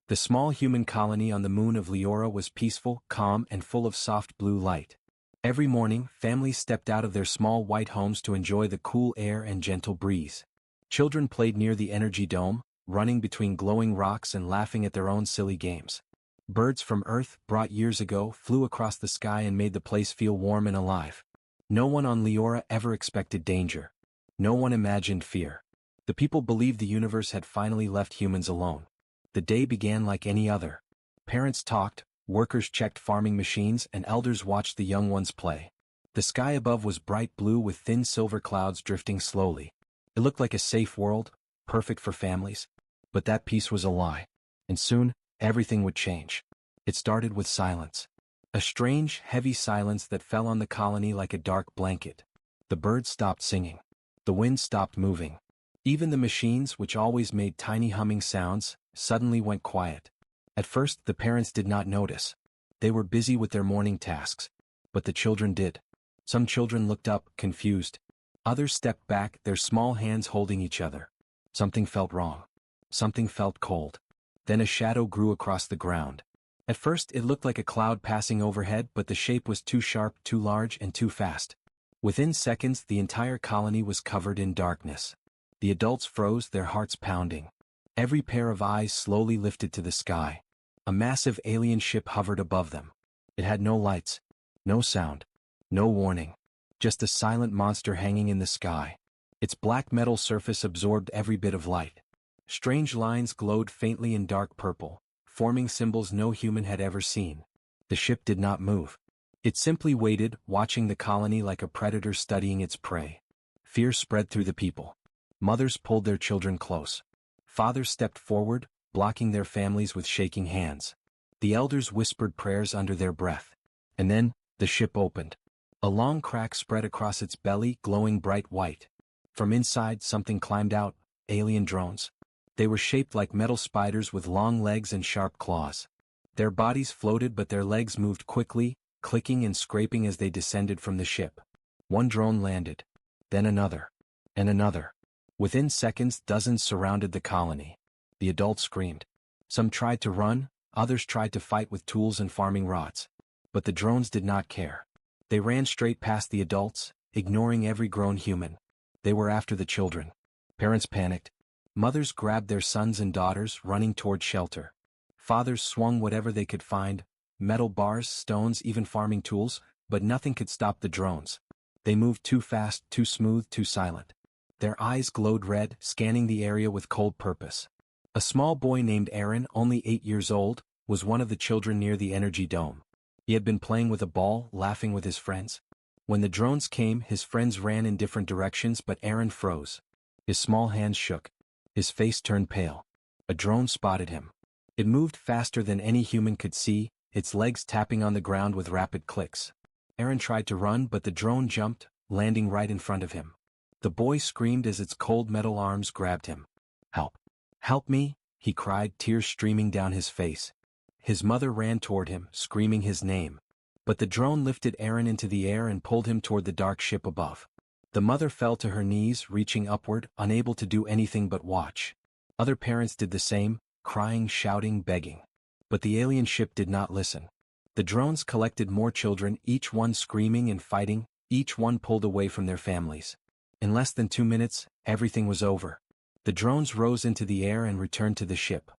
The small human colony on the moon of Leora was peaceful, calm, and full of soft blue light. Every morning, families stepped out of their small white homes to enjoy the cool air and gentle breeze. Children played near the energy dome, running between glowing rocks and laughing at their own silly games. Birds from Earth, brought years ago, flew across the sky and made the place feel warm and alive. No one on Leora ever expected danger. No one imagined fear. The people believed the universe had finally left humans alone. The day began like any other. Parents talked, workers checked farming machines, and elders watched the young ones play. The sky above was bright blue with thin silver clouds drifting slowly. It looked like a safe world, perfect for families. But that peace was a lie. And soon, everything would change. It started with silence. A strange, heavy silence that fell on the colony like a dark blanket. The birds stopped singing. The wind stopped moving. Even the machines, which always made tiny humming sounds, suddenly went quiet. At first, the parents did not notice. They were busy with their morning tasks. But the children did. Some children looked up, confused. Others stepped back, their small hands holding each other. Something felt wrong. Something felt cold. Then a shadow grew across the ground. At first, it looked like a cloud passing overhead, but the shape was too sharp, too large, and too fast. Within seconds, the entire colony was covered in darkness. The adults froze, their hearts pounding. Every pair of eyes slowly lifted to the sky. A massive alien ship hovered above them. It had no lights, no sound, no warning. Just a silent monster hanging in the sky. Its black metal surface absorbed every bit of light. Strange lines glowed faintly in dark purple, forming symbols no human had ever seen. The ship did not move. It simply waited, watching the colony like a predator studying its prey. Fear spread through the people. Mothers pulled their children close. Fathers stepped forward, blocking their families with shaking hands. The elders whispered prayers under their breath. And then, the ship opened. A long crack spread across its belly, glowing bright white. From inside, something climbed out, alien drones. They were shaped like metal spiders with long legs and sharp claws. Their bodies floated, but their legs moved quickly, clicking and scraping as they descended from the ship. One drone landed. Then another. And another. Within seconds, dozens surrounded the colony. The adults screamed. Some tried to run, others tried to fight with tools and farming rods. But the drones did not care. They ran straight past the adults, ignoring every grown human. They were after the children. Parents panicked. Mothers grabbed their sons and daughters, running toward shelter. Fathers swung whatever they could find, metal bars, stones, even farming tools, but nothing could stop the drones. They moved too fast, too smooth, too silent. Their eyes glowed red, scanning the area with cold purpose. A small boy named Aaron, only 8 years old, was one of the children near the energy dome. He had been playing with a ball, laughing with his friends. When the drones came, his friends ran in different directions, but Aaron froze. His small hands shook. His face turned pale. A drone spotted him. It moved faster than any human could see, its legs tapping on the ground with rapid clicks. Aaron tried to run, but the drone jumped, landing right in front of him. The boy screamed as its cold metal arms grabbed him. "Help! Help me!" he cried, tears streaming down his face. His mother ran toward him, screaming his name. But the drone lifted Aaron into the air and pulled him toward the dark ship above. The mother fell to her knees, reaching upward, unable to do anything but watch. Other parents did the same, crying, shouting, begging. But the alien ship did not listen. The drones collected more children, each one screaming and fighting, each one pulled away from their families. In less than 2 minutes, everything was over. The drones rose into the air and returned to the ship.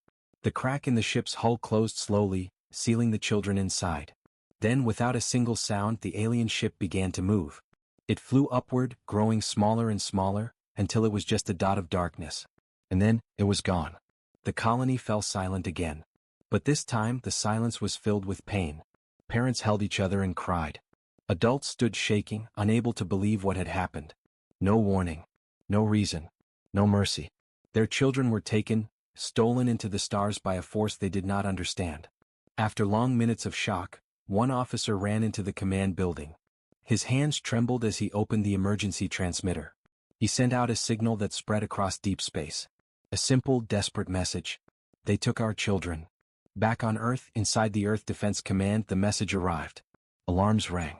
The crack in the ship's hull closed slowly, sealing the children inside. Then, without a single sound, the alien ship began to move. It flew upward, growing smaller and smaller, until it was just a dot of darkness. And then, it was gone. The colony fell silent again. But this time, the silence was filled with pain. Parents held each other and cried. Adults stood shaking, unable to believe what had happened. No warning. No reason. No mercy. Their children were taken, stolen into the stars by a force they did not understand. After long minutes of shock, one officer ran into the command building. His hands trembled as he opened the emergency transmitter. He sent out a signal that spread across deep space. A simple, desperate message. They took our children. Back on Earth, inside the Earth Defense Command, the message arrived. Alarms rang.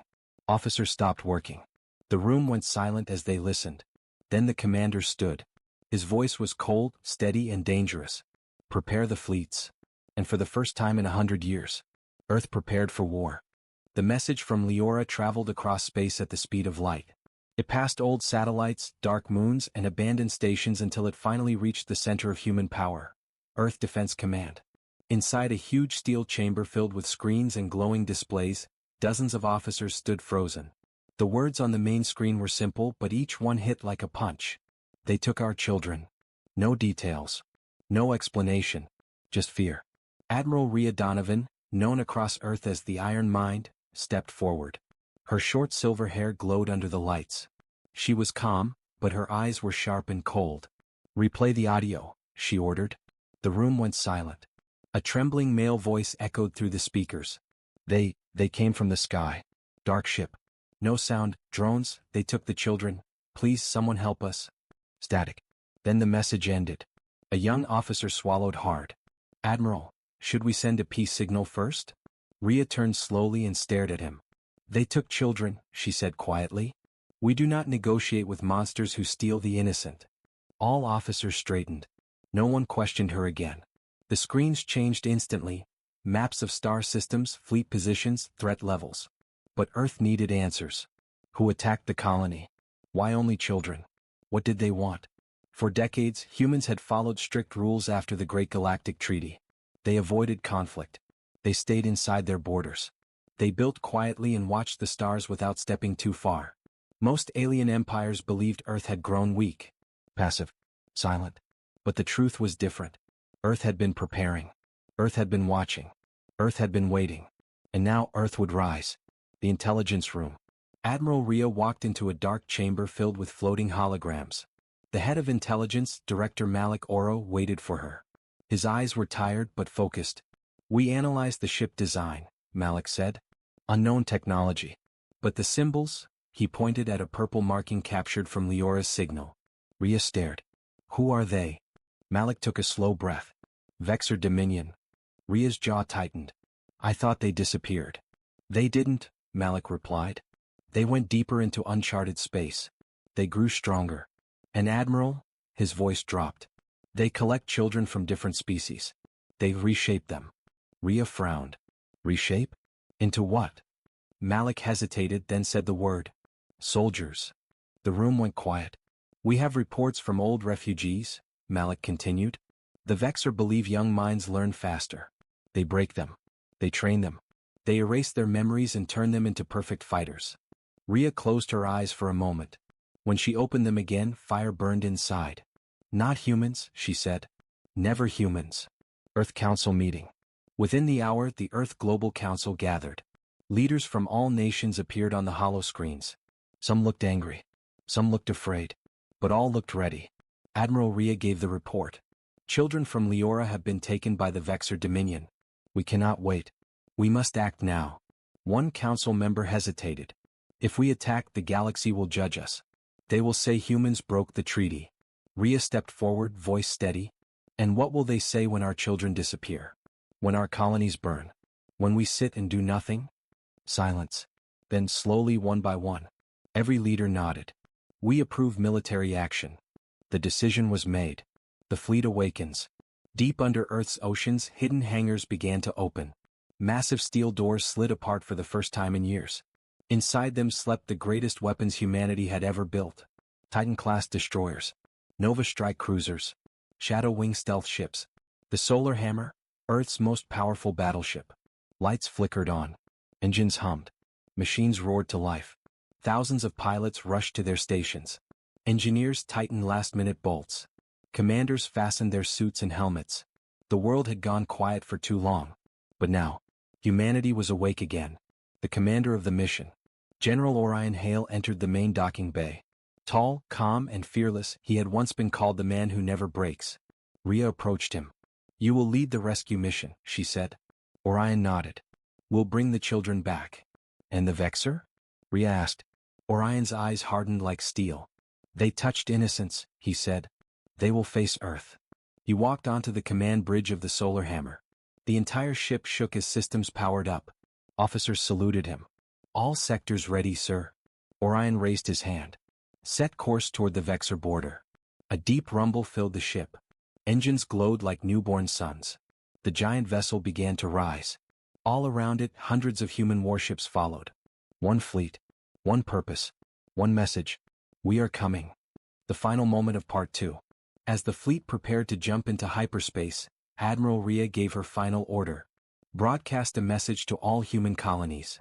Officers stopped working. The room went silent as they listened. Then the commander stood. His voice was cold, steady, and dangerous. Prepare the fleets. and for the first time in 100 years, Earth prepared for war. The message from Leora traveled across space at the speed of light. It passed old satellites, dark moons, and abandoned stations until it finally reached the center of human power, Earth Defense Command. Inside a huge steel chamber filled with screens and glowing displays, dozens of officers stood frozen. The words on the main screen were simple, but each one hit like a punch. They took our children. No details. No explanation. Just fear. Admiral Rhea Donovan, known across Earth as the Iron Mind, stepped forward. Her short silver hair glowed under the lights. She was calm, but her eyes were sharp and cold. "Replay the audio," she ordered. The room went silent. A trembling male voice echoed through the speakers. They came from the sky. Dark ship. No sound, drones, they took the children. Please someone help us." Static. Then the message ended. A young officer swallowed hard. "Admiral, should we send a peace signal first?" Rhea turned slowly and stared at him. "They took children," she said quietly. "We do not negotiate with monsters who steal the innocent." All officers straightened. No one questioned her again. The screens changed instantly. Maps of star systems, fleet positions, threat levels. But Earth needed answers. Who attacked the colony? Why only children? What did they want? For decades, humans had followed strict rules after the Great Galactic Treaty. They avoided conflict. They stayed inside their borders. They built quietly and watched the stars without stepping too far. Most alien empires believed Earth had grown weak, passive, silent. But the truth was different. Earth had been preparing. Earth had been watching. Earth had been waiting. And now Earth would rise. The intelligence room. Admiral Rhea walked into a dark chamber filled with floating holograms. The head of intelligence, Director Malik Oro, waited for her. His eyes were tired but focused. "We analyzed the ship design," Malik said. "Unknown technology. But the symbols," he pointed at a purple marking captured from Leora's signal. Rhea stared. "Who are they?" Malik took a slow breath. "Vexor Dominion." Rhea's jaw tightened. "I thought they disappeared." "They didn't," Malik replied. "They went deeper into uncharted space. They grew stronger. And Admiral," his voice dropped, "they collect children from different species. They reshape them." Rhea frowned. "Reshape? Into what?" Malik hesitated, then said the word. "Soldiers." The room went quiet. "We have reports from old refugees," Malik continued. "The Vexor believe young minds learn faster. They break them. They train them. They erase their memories and turn them into perfect fighters." Rhea closed her eyes for a moment. When she opened them again, fire burned inside. "Not humans," she said. "Never humans." Earth Council meeting. Within the hour, the Earth Global Council gathered. Leaders from all nations appeared on the hollow screens. Some looked angry. Some looked afraid. But all looked ready. Admiral Rhea gave the report. "Children from Leora have been taken by the Vexor Dominion. We cannot wait. We must act now." One council member hesitated. "If we attack, the galaxy will judge us. They will say humans broke the treaty." Rhea stepped forward, voice steady. "And what will they say when our children disappear? When our colonies burn? When we sit and do nothing?" Silence. Then slowly, one by one, every leader nodded. "We approve military action." The decision was made. The fleet awakens. Deep under Earth's oceans, hidden hangars began to open. Massive steel doors slid apart for the first time in years. Inside them slept the greatest weapons humanity had ever built. Titan-class destroyers. Nova strike cruisers. Shadow Wing stealth ships. The Solar Hammer, Earth's most powerful battleship. Lights flickered on. Engines hummed. Machines roared to life. Thousands of pilots rushed to their stations. Engineers tightened last-minute bolts. Commanders fastened their suits and helmets. The world had gone quiet for too long. But now, humanity was awake again. The commander of the mission, General Orion Hale, entered the main docking bay. Tall, calm, and fearless, he had once been called the man who never breaks. Rhea approached him. "You will lead the rescue mission," she said. Orion nodded. "We'll bring the children back." "And the Vexor?" Rhea asked. Orion's eyes hardened like steel. "They touched Innocence," he said. "They will face Earth." He walked onto the command bridge of the Solar Hammer. The entire ship shook as systems powered up. Officers saluted him. "All sectors ready, sir." Orion raised his hand. "Set course toward the Vexor border." A deep rumble filled the ship. Engines glowed like newborn suns. The giant vessel began to rise. All around it, hundreds of human warships followed. One fleet, one purpose, one message. We are coming. The final moment of Part 2. As the fleet prepared to jump into hyperspace, Admiral Rhea gave her final order. Broadcast a message to all human colonies.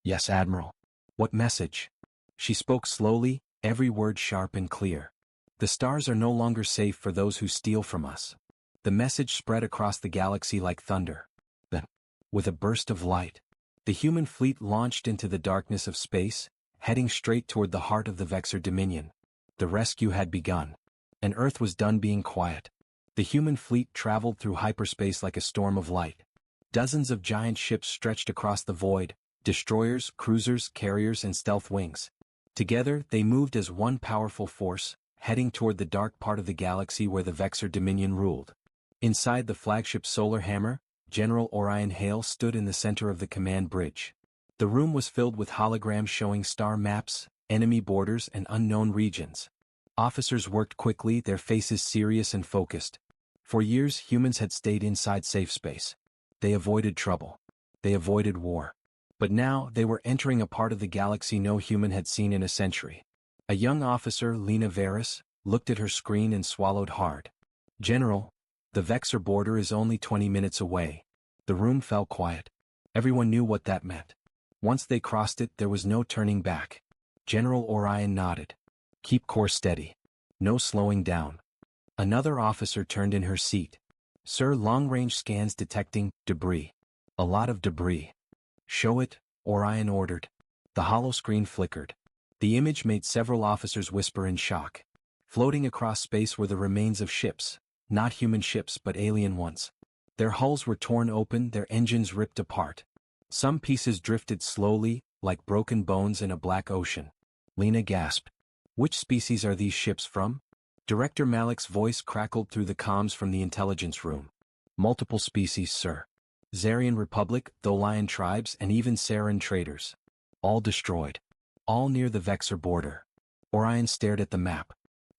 Yes, Admiral. What message? She spoke slowly, every word sharp and clear. The stars are no longer safe for those who steal from us. The message spread across the galaxy like thunder. Then, with a burst of light, the human fleet launched into the darkness of space, heading straight toward the heart of the Vexor Dominion. The rescue had begun, and Earth was done being quiet. The human fleet traveled through hyperspace like a storm of light. Dozens of giant ships stretched across the void, destroyers, cruisers, carriers, and stealth wings. Together, they moved as one powerful force, heading toward the dark part of the galaxy where the Vexor Dominion ruled. Inside the flagship Solar Hammer, General Orion Hale stood in the center of the command bridge. The room was filled with holograms showing star maps, enemy borders, and unknown regions. Officers worked quickly, their faces serious and focused. For years, humans had stayed inside safe space. They avoided trouble. They avoided war. But now, they were entering a part of the galaxy no human had seen in a century. A young officer, Lena Varys, looked at her screen and swallowed hard. General, the Vexor border is only 20 minutes away. The room fell quiet. Everyone knew what that meant. Once they crossed it, there was no turning back. General Orion nodded. Keep course steady. No slowing down. Another officer turned in her seat. Sir, long-range scans detecting debris. A lot of debris. Show it, Orion ordered. The holoscreen flickered. The image made several officers whisper in shock. Floating across space were the remains of ships. Not human ships but alien ones. Their hulls were torn open, their engines ripped apart. Some pieces drifted slowly, like broken bones in a black ocean. Lena gasped. Which species are these ships from? Director Malik's voice crackled through the comms from the intelligence room. Multiple species, sir. Zarian Republic, Tholian tribes, and even Saran traders. All destroyed. All near the Vexor border. Orion stared at the map.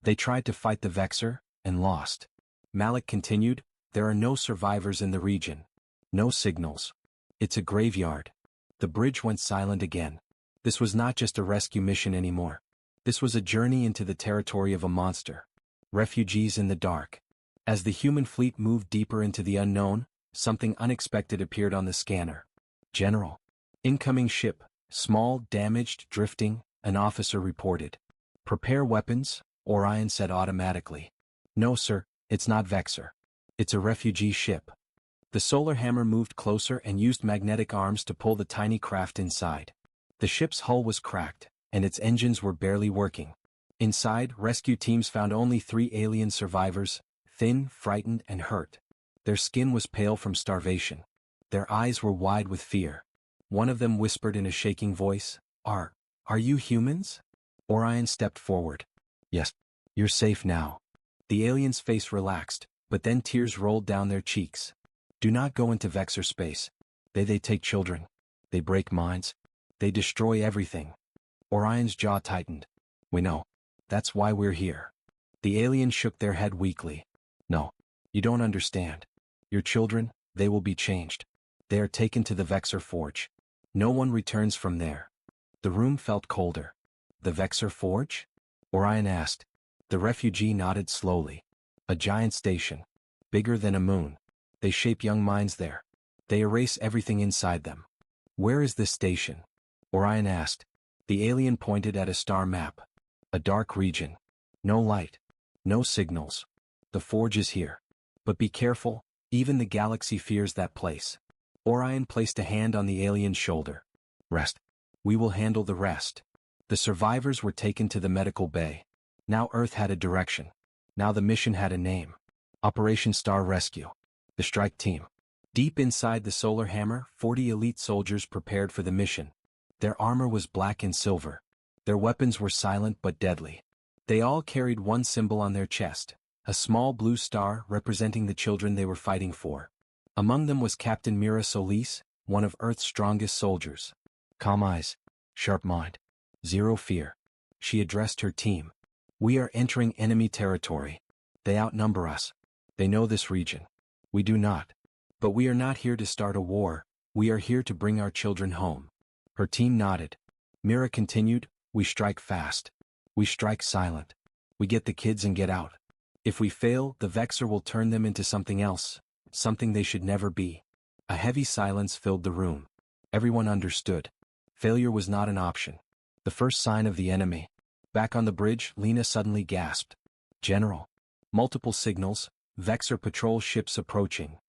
They tried to fight the Vexor, and lost. Malik continued, there are no survivors in the region. No signals. It's a graveyard. The bridge went silent again. This was not just a rescue mission anymore. This was a journey into the territory of a monster. Refugees in the dark. As the human fleet moved deeper into the unknown, something unexpected appeared on the scanner. General. Incoming ship, small, damaged, drifting, an officer reported. Prepare weapons, Orion said automatically. No, sir, it's not Vexor. It's a refugee ship. The Solar Hammer moved closer and used magnetic arms to pull the tiny craft inside. The ship's hull was cracked, and its engines were barely working. Inside, rescue teams found only 3 alien survivors, thin, frightened, and hurt. Their skin was pale from starvation. Their eyes were wide with fear. One of them whispered in a shaking voice, Are you humans? Orion stepped forward. Yes. You're safe now. The alien's face relaxed, but then tears rolled down their cheeks. Do not go into Vexor space. They take children. They break minds. They destroy everything. Orion's jaw tightened. We know. That's why we're here. The alien shook their head weakly. No. You don't understand. Your children, they will be changed. They are taken to the Vexor Forge. No one returns from there. The room felt colder. The Vexor Forge? Orion asked. The refugee nodded slowly. A giant station. Bigger than a moon. They shape young minds there. They erase everything inside them. Where is this station? Orion asked. The alien pointed at a star map. A dark region. No light. No signals. The forge is here. But be careful, even the galaxy fears that place. Orion placed a hand on the alien's shoulder. Rest. We will handle the rest. The survivors were taken to the medical bay. Now Earth had a direction. Now the mission had a name. Operation Star Rescue. The strike team. Deep inside the Solar Hammer, 40 elite soldiers prepared for the mission. Their armor was black and silver. Their weapons were silent but deadly. They all carried one symbol on their chest, a small blue star representing the children they were fighting for. Among them was Captain Mira Solis, one of Earth's strongest soldiers. Calm eyes, sharp mind, zero fear. She addressed her team. We are entering enemy territory. They outnumber us. They know this region. We do not. But we are not here to start a war, we are here to bring our children home. Her team nodded. Mira continued, we strike fast. We strike silent. We get the kids and get out. If we fail, the Vexer will turn them into something else, something they should never be. A heavy silence filled the room. Everyone understood. Failure was not an option. The first sign of the enemy. Back on the bridge, Lena suddenly gasped. General. Multiple signals, Vexer patrol ships approaching.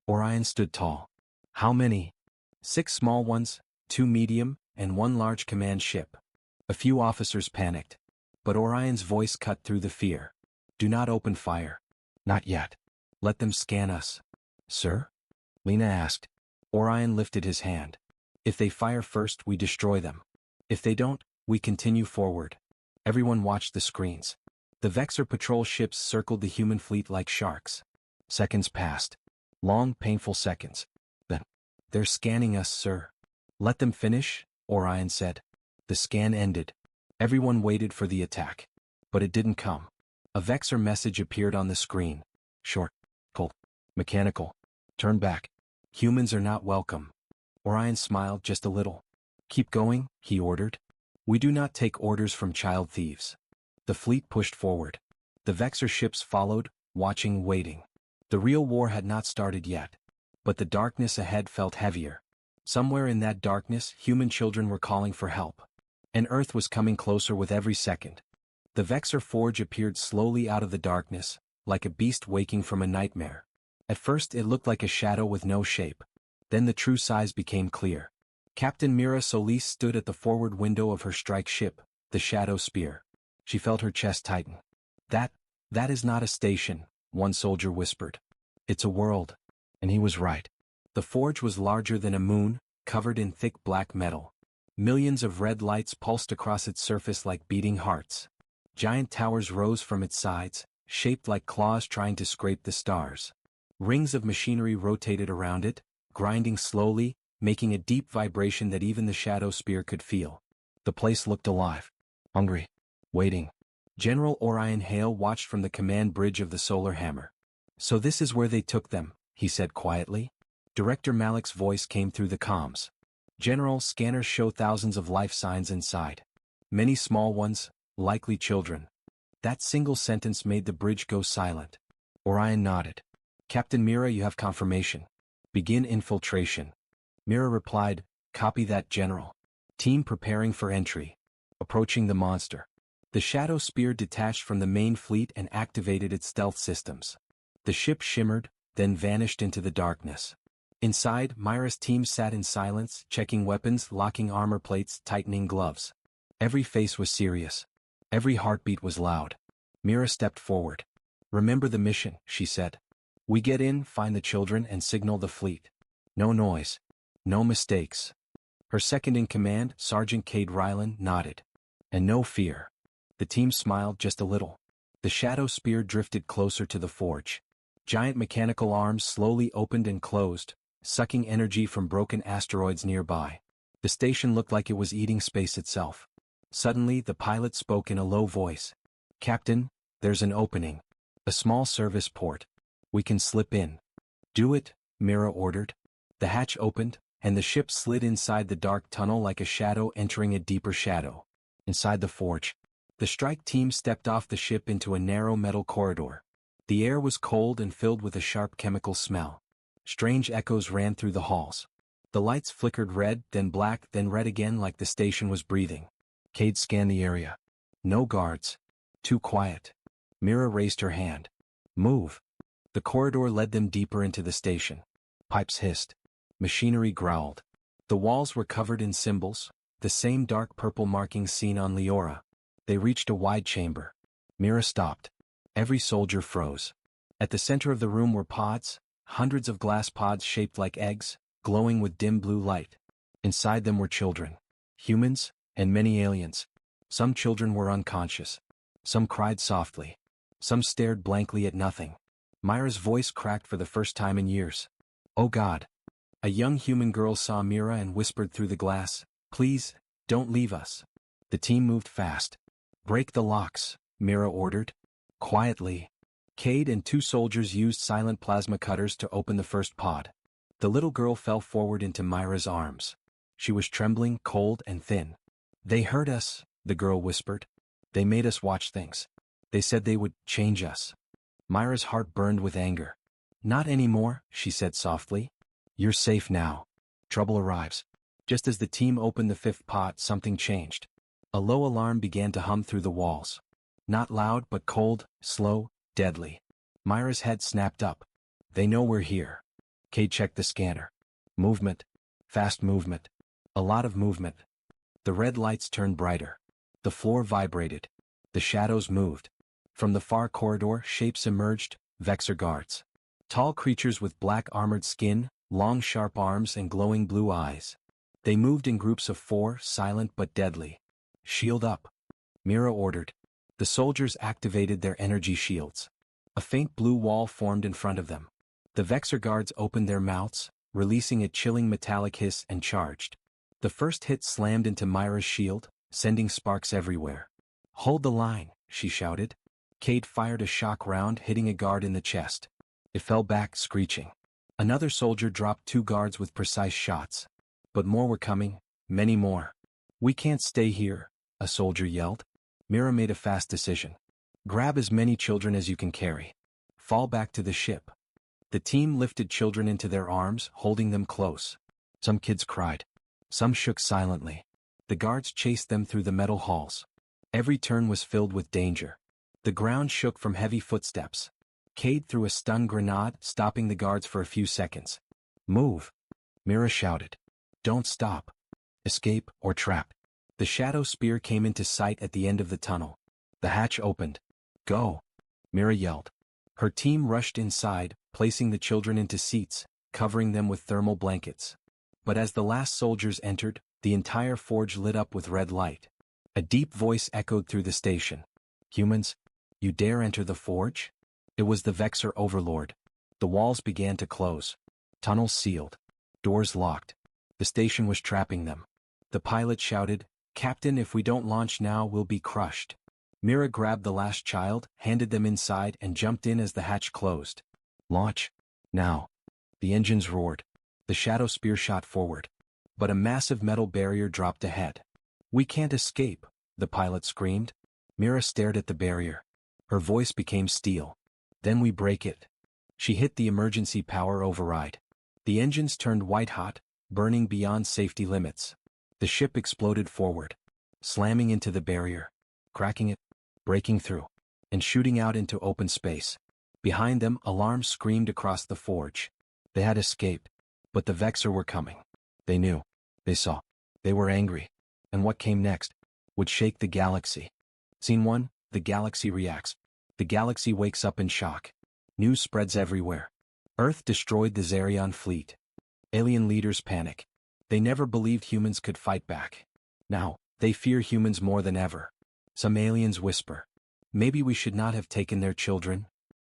Orion stood tall. How many? 6 small ones, 2 medium, and 1 large command ship. A few officers panicked. But Orion's voice cut through the fear. Do not open fire. Not yet. Let them scan us. Sir? Lena asked. Orion lifted his hand. If they fire first, we destroy them. If they don't, we continue forward. Everyone watched the screens. The Vexer patrol ships circled the human fleet like sharks. Seconds passed. Long, painful seconds. Then, they're scanning us, sir. Let them finish, Orion said. The scan ended. Everyone waited for the attack. But it didn't come. A Vexer message appeared on the screen. Short, cold, mechanical. Turn back. Humans are not welcome. Orion smiled just a little. Keep going, he ordered. We do not take orders from child thieves. The fleet pushed forward. The Vexer ships followed, watching, waiting. The real war had not started yet. But the darkness ahead felt heavier. Somewhere in that darkness, human children were calling for help. And Earth was coming closer with every second. The Vexer Forge appeared slowly out of the darkness, like a beast waking from a nightmare. At first it looked like a shadow with no shape. Then the true size became clear. Captain Mira Solis stood at the forward window of her strike ship, the Shadow Spear. She felt her chest tighten. That is not a station, one soldier whispered. It's a world. And he was right. The forge was larger than a moon, covered in thick black metal. Millions of red lights pulsed across its surface like beating hearts. Giant towers rose from its sides, shaped like claws trying to scrape the stars. Rings of machinery rotated around it, grinding slowly, making a deep vibration that even the Shadow Spear could feel. The place looked alive. Hungry. Waiting. General Orion Hale watched from the command bridge of the Solar Hammer. So this is where they took them, he said quietly. Director Malik's voice came through the comms. General, scanners show thousands of life signs inside. Many small ones, likely children. That single sentence made the bridge go silent. Orion nodded. Captain Mira, you have confirmation. Begin infiltration. Mira replied, copy that, General. Team preparing for entry. Approaching the monster. The Shadow Spear detached from the main fleet and activated its stealth systems. The ship shimmered, then vanished into the darkness. Inside, Mira's team sat in silence, checking weapons, locking armor plates, tightening gloves. Every face was serious. Every heartbeat was loud. Mira stepped forward. Remember the mission, she said. We get in, find the children, and signal the fleet. No noise. No mistakes. Her second-in-command, Sergeant Cade Rylan, nodded. And no fear. The team smiled just a little. The Shadow Spear drifted closer to the forge. Giant mechanical arms slowly opened and closed, sucking energy from broken asteroids nearby. The station looked like it was eating space itself. Suddenly, the pilot spoke in a low voice. Captain, there's an opening. A small service port. We can slip in. Do it, Mira ordered. The hatch opened, and the ship slid inside the dark tunnel like a shadow entering a deeper shadow. Inside the forge, the strike team stepped off the ship into a narrow metal corridor. The air was cold and filled with a sharp chemical smell. Strange echoes ran through the halls. The lights flickered red, then black, then red again like the station was breathing. Cade scanned the area. No guards. Too quiet. Mira raised her hand. Move. The corridor led them deeper into the station. Pipes hissed. Machinery growled. The walls were covered in symbols, the same dark purple markings seen on Leora. They reached a wide chamber. Mira stopped. Every soldier froze. At the center of the room were pods, hundreds of glass pods shaped like eggs, glowing with dim blue light. Inside them were children. Humans, and many aliens. Some children were unconscious. Some cried softly. Some stared blankly at nothing. Mira's voice cracked for the first time in years. Oh God. A young human girl saw Mira and whispered through the glass, please, don't leave us. The team moved fast. Break the locks, Mira ordered. Quietly. Cade and 2 soldiers used silent plasma cutters to open the first pod. The little girl fell forward into Myra's arms. She was trembling, cold, and thin. "They hurt us," the girl whispered. "They made us watch things. They said they would change us." Myra's heart burned with anger. "Not anymore," she said softly. "You're safe now. Trouble arrives." Just as the team opened the fifth pot, something changed. A low alarm began to hum through the walls. Not loud, but cold, slow, deadly. Myra's head snapped up. "They know we're here." Kate checked the scanner. Movement. Fast movement. A lot of movement. The red lights turned brighter. The floor vibrated. The shadows moved. From the far corridor, shapes emerged, Vexor guards. Tall creatures with black armored skin, long sharp arms and glowing blue eyes. They moved in groups of 4, silent but deadly. "Shield up," Mira ordered. The soldiers activated their energy shields. A faint blue wall formed in front of them. The Vexor guards opened their mouths, releasing a chilling metallic hiss, and charged. The first hit slammed into Myra's shield, sending sparks everywhere. "Hold the line," she shouted. Kate fired a shock round, hitting a guard in the chest. It fell back, screeching. Another soldier dropped 2 guards with precise shots. But more were coming, many more. "We can't stay here," a soldier yelled. Mira made a fast decision. "Grab as many children as you can carry. Fall back to the ship." The team lifted children into their arms, holding them close. Some kids cried. Some shook silently. The guards chased them through the metal halls. Every turn was filled with danger. The ground shook from heavy footsteps. Cade threw a stun grenade, stopping the guards for a few seconds. "Move," Mira shouted. "Don't stop. Escape or trap." The shadow spear came into sight at the end of the tunnel. The hatch opened. "Go," Mira yelled. Her team rushed inside, placing the children into seats, covering them with thermal blankets. But as the last soldiers entered, the entire forge lit up with red light. A deep voice echoed through the station. "Humans, you dare enter the forge?" It was the Vexor overlord. The walls began to close. Tunnels sealed. Doors locked. The station was trapping them. The pilot shouted, "Captain, if we don't launch now, we'll be crushed." Mira grabbed the last child, handed them inside, and jumped in as the hatch closed. "Launch. Now." The engines roared. The shadow spear shot forward. But a massive metal barrier dropped ahead. "We can't escape," the pilot screamed. Mira stared at the barrier. Her voice became steel. "Then we break it." She hit the emergency power override. The engines turned white-hot, burning beyond safety limits. The ship exploded forward, slamming into the barrier, cracking it, breaking through, and shooting out into open space. Behind them, alarms screamed across the forge. They had escaped, but the Vexor were coming. They knew. They saw. They were angry. And what came next would shake the galaxy. Scene 1, the galaxy reacts. The galaxy wakes up in shock. News spreads everywhere. Earth destroyed the Zarion fleet. Alien leaders panic. They never believed humans could fight back. Now, they fear humans more than ever. Some aliens whisper, "Maybe we should not have taken their children."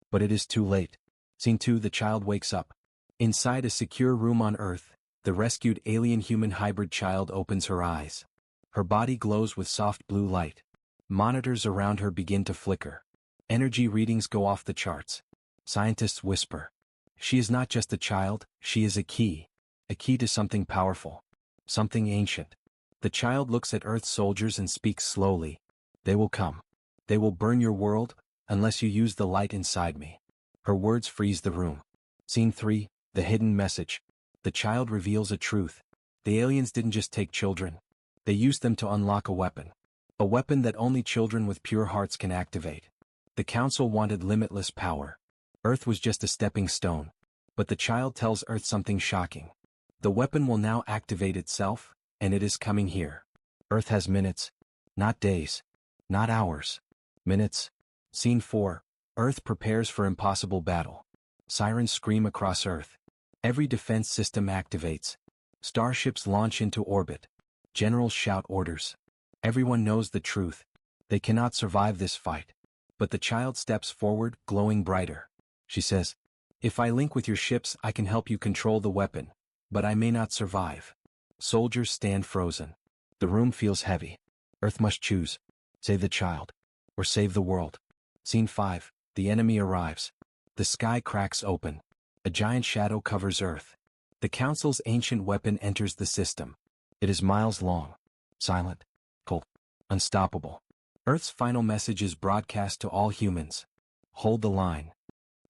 But it is too late. Scene 2, the child wakes up. Inside a secure room on Earth, the rescued alien-human hybrid child opens her eyes. Her body glows with soft blue light. Monitors around her begin to flicker. Energy readings go off the charts. Scientists whisper, "She is not just a child, she is a key to something powerful, something ancient." The child looks at Earth's soldiers and speaks slowly. "They will come. They will burn your world, unless you use the light inside me." Her words freeze the room. Scene 3, the hidden message. The child reveals a truth. The aliens didn't just take children. They used them to unlock a weapon. A weapon that only children with pure hearts can activate. The Council wanted limitless power. Earth was just a stepping stone. But the child tells Earth something shocking. The weapon will now activate itself, and it is coming here. Earth has minutes, not days, not hours. Minutes. Scene 4. Earth prepares for impossible battle. Sirens scream across Earth. Every defense system activates. Starships launch into orbit. Generals shout orders. Everyone knows the truth. They cannot survive this fight. But the child steps forward, glowing brighter. She says, "If I link with your ships, I can help you control the weapon. But I may not survive." Soldiers stand frozen. The room feels heavy. Earth must choose. Save the child. Or save the world. Scene 5. The enemy arrives. The sky cracks open. A giant shadow covers Earth. The Council's ancient weapon enters the system. It is miles long, silent, cold, unstoppable. Earth's final message is broadcast to all humans. Hold the line.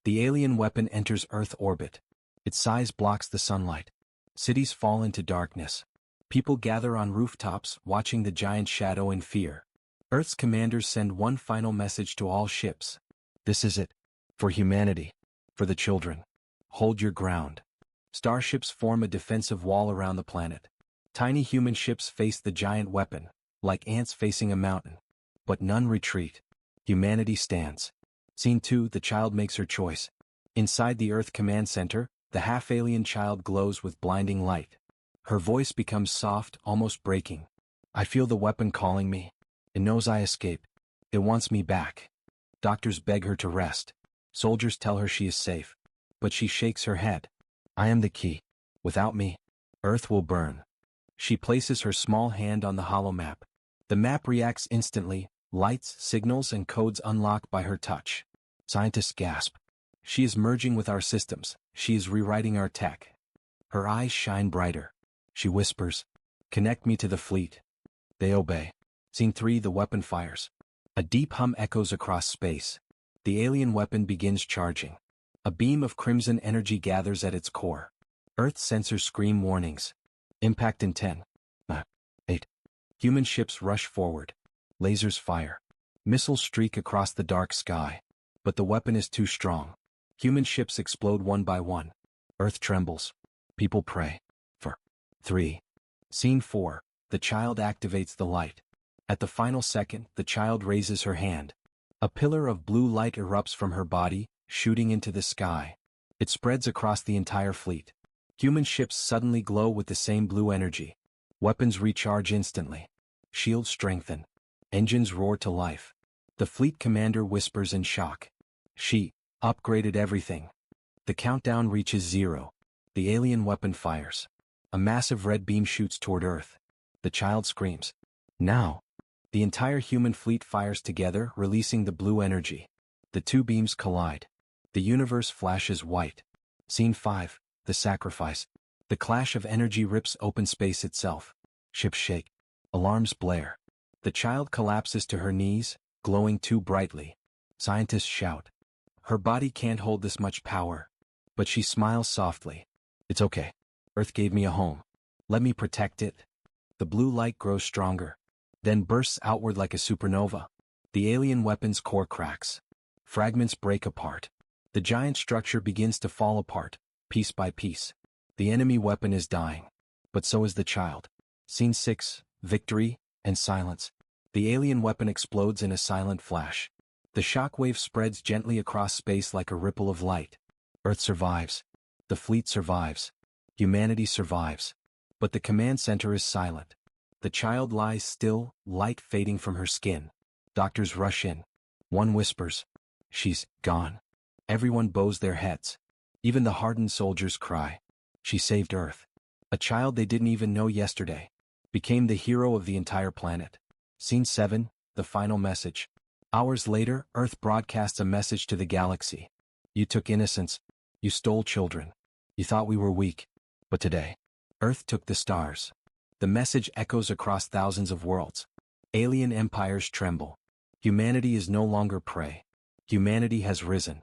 The alien weapon enters Earth orbit. Its size blocks the sunlight. Cities fall into darkness. People gather on rooftops, watching the giant shadow in fear. Earth's commanders send one final message to all ships. This is it. For humanity. For the children. Hold your ground. Starships form a defensive wall around the planet. Tiny human ships face the giant weapon, like ants facing a mountain. But none retreat. Humanity stands. Scene 2. The child makes her choice. Inside the Earth Command Center, the half-alien child glows with blinding light. Her voice becomes soft, almost breaking. I feel the weapon calling me. It knows I escape. It wants me back. Doctors beg her to rest. Soldiers tell her she is safe. But she shakes her head. I am the key. Without me, Earth will burn. She places her small hand on the hollow map. The map reacts instantly. Lights, signals, and codes unlock by her touch. Scientists gasp. She is merging with our systems. She is rewriting our tech. Her eyes shine brighter. She whispers, "Connect me to the fleet." They obey. Scene 3. The weapon fires. A deep hum echoes across space. The alien weapon begins charging. A beam of crimson energy gathers at its core. Earth sensors scream warnings. Impact in 10, 8. Human ships rush forward. Lasers fire. Missiles streak across the dark sky. But the weapon is too strong. Human ships explode one by one. Earth trembles. People pray. For 3. Scene 4. The child activates the light. At the final second, the child raises her hand. A pillar of blue light erupts from her body, shooting into the sky. It spreads across the entire fleet. Human ships suddenly glow with the same blue energy. Weapons recharge instantly. Shields strengthen. Engines roar to life. The fleet commander whispers in shock. She upgraded everything. The countdown reaches 0. The alien weapon fires. A massive red beam shoots toward Earth. The child screams. Now! The entire human fleet fires together, releasing the blue energy. The two beams collide. The universe flashes white. Scene 5. The sacrifice. The clash of energy rips open space itself. Ships shake. Alarms blare. The child collapses to her knees, glowing too brightly. Scientists shout. Her body can't hold this much power. But she smiles softly. It's okay. Earth gave me a home. Let me protect it. The blue light grows stronger. Then bursts outward like a supernova. The alien weapon's core cracks. Fragments break apart. The giant structure begins to fall apart, piece by piece. The enemy weapon is dying. But so is the child. Scene 6. Victory and silence. The alien weapon explodes in a silent flash. The shockwave spreads gently across space like a ripple of light. Earth survives. The fleet survives. Humanity survives. But the command center is silent. The child lies still, light fading from her skin. Doctors rush in. One whispers, "She's gone." Everyone bows their heads. Even the hardened soldiers cry. She saved Earth. A child they didn't even know yesterday became the hero of the entire planet. Scene 7. The final message. Hours later, Earth broadcasts a message to the galaxy. You took innocence. You stole children. You thought we were weak. But today, Earth took the stars. The message echoes across thousands of worlds. Alien empires tremble. Humanity is no longer prey. Humanity has risen.